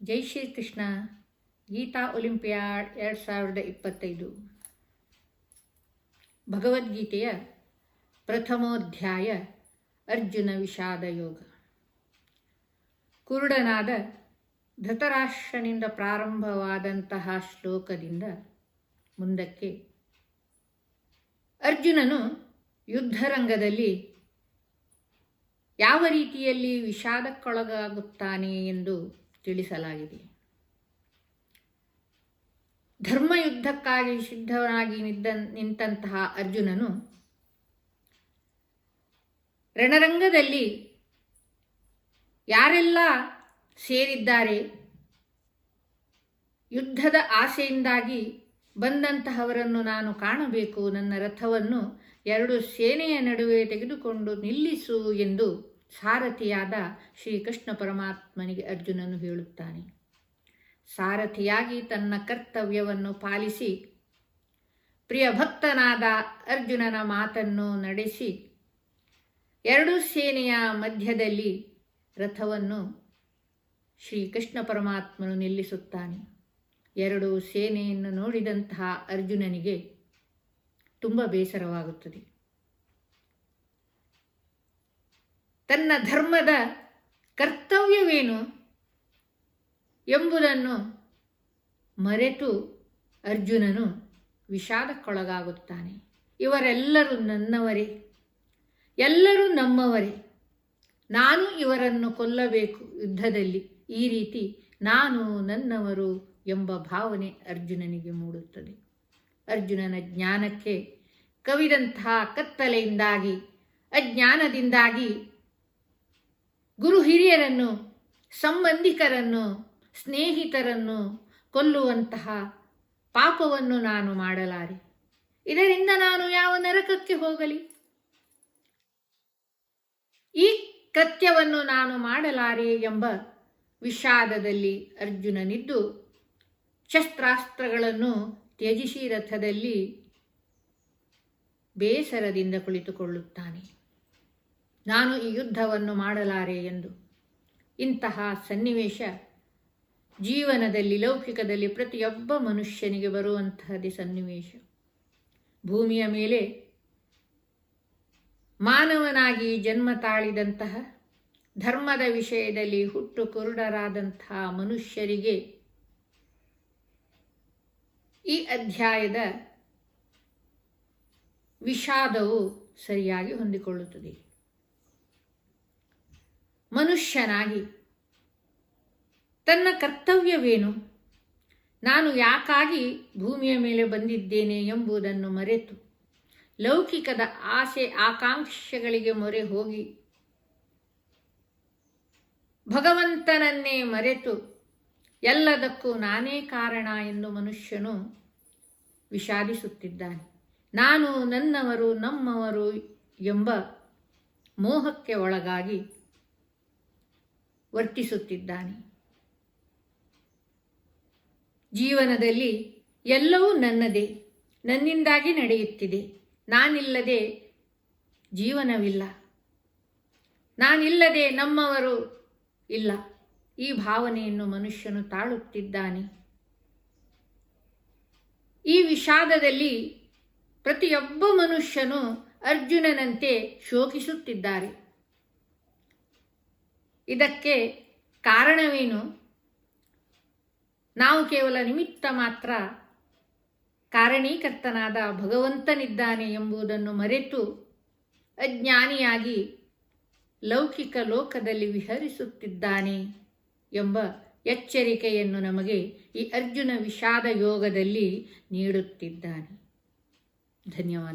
ಜೈ Shrikrishna. Geetha olympiad 2025 ಭಗವದ್ಗೀತೆಯ ಪ್ರಥಮೋಧ್ಯಾಯ ಅರ್ಜುನ ವಿಷಾದ ಯೋಗ. ಕುರುಡನಾದ ಧೃತರಾಷ್ಟ್ರನಿಂದ ಪ್ರಾರಂಭವಾದಂತಹ ಶ್ಲೋಕದಿಂದ ಮುಂದಕ್ಕೆ ಅರ್ಜುನನು ಯುದ್ಧರಂಗದಲ್ಲಿ ಯಾವ ರೀತಿಯಲ್ಲಿ ವಿಷಾದಕ್ಕೊಳಗಾಗುತ್ತಾನೆ ಎಂದು ತಿಳಿಸಲಾಗಿದೆ. ಧರ್ಮಯುದ್ಧಕ್ಕಾಗಿ ಸಿದ್ಧನಾಗಿ ನಿಂತಹ ಅರ್ಜುನನು ರಣರಂಗದಲ್ಲಿ ಯಾರೆಲ್ಲ ಸೇರಿದ್ದಾರೆ, ಯುದ್ಧದ ಆಸೆಯಿಂದಾಗಿ ಬಂದಂತಹವರನ್ನು ನಾನು ಕಾಣಬೇಕು, ನನ್ನ ರಥವನ್ನು ಎರಡು ಸೇನೆಯ ನಡುವೆ ತೆಗೆದುಕೊಂಡು ನಿಲ್ಲಿಸು ಎಂದು ಸಾರಥಿಯಾದ ಶ್ರೀಕೃಷ್ಣ ಪರಮಾತ್ಮನಿಗೆ ಅರ್ಜುನನು ಹೇಳುತ್ತಾನೆ. ಸಾರಥಿಯಾಗಿ ತನ್ನ ಕರ್ತವ್ಯವನ್ನು ಪಾಲಿಸಿ ಪ್ರಿಯ ಭಕ್ತನಾದ ಅರ್ಜುನನ ಮಾತನ್ನು ನಡೆಸಿ ಎರಡು ಸೇನೆಯ ಮಧ್ಯದಲ್ಲಿ ರಥವನ್ನು ಶ್ರೀಕೃಷ್ಣ ಪರಮಾತ್ಮನು ನಿಲ್ಲಿಸುತ್ತಾನೆ. ಎರಡು ಸೇನೆಯನ್ನು ನೋಡಿದಂತಹ ಅರ್ಜುನನಿಗೆ ತುಂಬ ಬೇಸರವಾಗುತ್ತದೆ. ತನ್ನ ಧರ್ಮದ ಕರ್ತವ್ಯವೇನು ಎಂಬುದನ್ನು ಮರೆತು ಅರ್ಜುನನು ವಿಷಾದಕ್ಕೊಳಗಾಗುತ್ತಾನೆ. ಇವರೆಲ್ಲರೂ ನನ್ನವರೇ, ಎಲ್ಲರೂ ನಮ್ಮವರೇ, ನಾನು ಇವರನ್ನು ಕೊಲ್ಲಬೇಕು ಯುದ್ಧದಲ್ಲಿ, ಈ ರೀತಿ ನಾನು ನನ್ನವರು ಎಂಬ ಭಾವನೆ ಅರ್ಜುನನಿಗೆ ಮೂಡುತ್ತದೆ. ಅರ್ಜುನನ ಜ್ಞಾನಕ್ಕೆ ಕವಿದಂತಹ ಕತ್ತಲೆಯಿಂದಾಗಿ, ಅಜ್ಞಾನದಿಂದಾಗಿ ಗುರು ಹಿರಿಯರನ್ನು, ಸಂಬಂಧಿಕರನ್ನು, ಸ್ನೇಹಿತರನ್ನು ಕೊಲ್ಲುವಂತಹ ಪಾಪವನ್ನು ನಾನು ಮಾಡಲಾರೆ. ಇದರಿಂದ ನಾನು ಯಾವ ನರಕಕ್ಕೆ ಹೋಗಲಿ? ಈ ಕೃತ್ಯವನ್ನು ನಾನು ಮಾಡಲಾರೆ ಎಂಬ ವಿಷಾದದಲ್ಲಿ ಅರ್ಜುನನಿದ್ದು ಶಸ್ತ್ರಾಸ್ತ್ರಗಳನ್ನು ತ್ಯಜಿಸಿ ರಥದಲ್ಲಿ ಬೇಸರದಿಂದ ಕುಳಿತುಕೊಳ್ಳುತ್ತಾನೆ. ನಾನು ಈ ಯುದ್ಧವನ್ನು ಮಾಡಲಾರೆ ಎಂದು. ಇಂತಹ ಸನ್ನಿವೇಶ ಜೀವನದಲ್ಲಿ, ಲೌಕಿಕದಲ್ಲಿ ಪ್ರತಿಯೊಬ್ಬ ಮನುಷ್ಯನಿಗೆ ಬರುವಂತಹದೇ ಸನ್ನಿವೇಶ. ಭೂಮಿಯ ಮೇಲೆ ಮಾನವನಾಗಿ ಜನ್ಮ ತಾಳಿದಂತಹ, ಧರ್ಮದ ವಿಷಯದಲ್ಲಿ ಹುಟ್ಟು ಕುರುಡರಾದಂತಹ ಮನುಷ್ಯರಿಗೆ ಈ ಅಧ್ಯಾಯದ ವಿಷಾದವು ಸರಿಯಾಗಿ ಹೊಂದಿಕೊಳ್ಳುತ್ತದೆ. ಮನುಷ್ಯನಾಗಿ ತನ್ನ ಕರ್ತವ್ಯವೇನು, ನಾನು ಯಾಕಾಗಿ ಭೂಮಿಯ ಮೇಲೆ ಬಂದಿದ್ದೇನೆ ಎಂಬುದನ್ನು ಮರೆತು, ಲೌಕಿಕದ ಆಸೆ ಆಕಾಂಕ್ಷೆಗಳಿಗೆ ಮೊರೆ ಹೋಗಿ ಭಗವಂತನನ್ನೇ ಮರೆತು ಎಲ್ಲದಕ್ಕೂ ನಾನೇ ಕಾರಣ ಎಂದು ಮನುಷ್ಯನು ವಿಷಾದಿಸುತ್ತಿದ್ದಾನೆ. ನಾನು ನನ್ನವರು, ನಮ್ಮವರು ಎಂಬ ಮೋಹಕ್ಕೆ ಒಳಗಾಗಿ ವರ್ತಿಸುತ್ತಿದ್ದಾನೆ. ಜೀವನದಲ್ಲಿ ಎಲ್ಲವೂ ನನ್ನದೇ, ನನ್ನಿಂದಾಗಿ ನಡೆಯುತ್ತಿದೆ, ನಾನಿಲ್ಲದೆ ಜೀವನವಿಲ್ಲ, ನಾನಿಲ್ಲದೆ ನಮ್ಮವರು ಇಲ್ಲ, ಈ ಭಾವನೆಯನ್ನು ಮನುಷ್ಯನು ತಾಳುತ್ತಿದ್ದಾನೆ. ಈ ವಿಷಾದದಲ್ಲಿ ಪ್ರತಿಯೊಬ್ಬ ಮನುಷ್ಯನು ಅರ್ಜುನನಂತೆ ಶೋಕಿಸುತ್ತಿದ್ದಾರೆ. ಇದಕ್ಕೆ ಕಾರಣವೇನು? ನಾವು ಕೇವಲ ನಿಮಿತ್ತ ಮಾತ್ರ, ಕಾರಣೀಕರ್ತನಾದ ಭಗವಂತನಿದ್ದಾನೆ ಎಂಬುದನ್ನು ಮರೆತು ಅಜ್ಞಾನಿಯಾಗಿ ಲೌಕಿಕ ಲೋಕದಲ್ಲಿ ವಿಹರಿಸುತ್ತಿದ್ದಾನೆ ಎಂಬ ಎಚ್ಚರಿಕೆಯನ್ನು ನಮಗೆ ಈ ಅರ್ಜುನ ವಿಷಾದ ಯೋಗದಲ್ಲಿ ನೀಡುತ್ತಿದ್ದಾನೆ. ಧನ್ಯವಾದ.